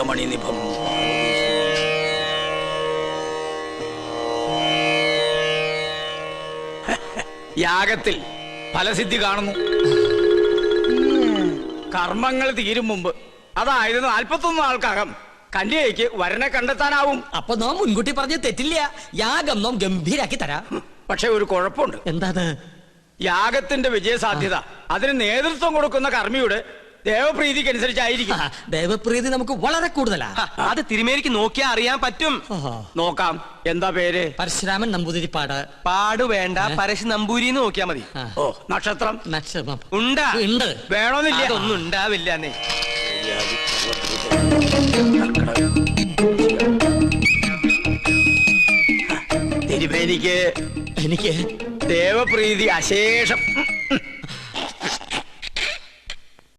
മാംഗല്യമണിനിഭം. യാഗത്തിൽ ഫലസിദ്ധി കാണുന്നു. കർമ്മങ്ങൾ തീരും മുമ്പ്, അതായത് 41 നാൾക്കകം കന്യകയ്ക്ക് വരനെ കണ്ടെത്താനാവും. അപ്പൊ നാം മുൻകൂട്ടി പറഞ്ഞ് തെറ്റില്ല. യാഗം നാം ഗംഭീരാക്കി തരാം. പക്ഷെ ഒരു കുഴപ്പമുണ്ട്. എന്താണ്? യാഗത്തിന്റെ വിജയസാധ്യത അതിന് നേതൃത്വം കൊടുക്കുന്ന കർമ്മിയുടെ ദേവപ്രീതിക്കനുസരിച്ചായിരിക്കും. ദേവപ്രീതി നമുക്ക് വളരെ കൂടുതലാ. അത് തിരുമേനിക്ക് നോക്കിയാ അറിയാൻ പറ്റും. നോക്കാം. എന്താ പേര്? പരശുരാമൻ നമ്പൂതിരിപ്പാട്. പാട് വേണ്ട, പരശു നമ്പൂരിന്ന് നോക്കിയാ മതി. ഓ, നക്ഷത്രം നക്ഷത്രം ഉണ്ടാ ഉണ്ട്. വേണമെന്നില്ല, അതൊന്നും ഉണ്ടാവില്ല. തിരുമേനിക്ക് എനിക്ക് ദേവപ്രീതി അശേഷം.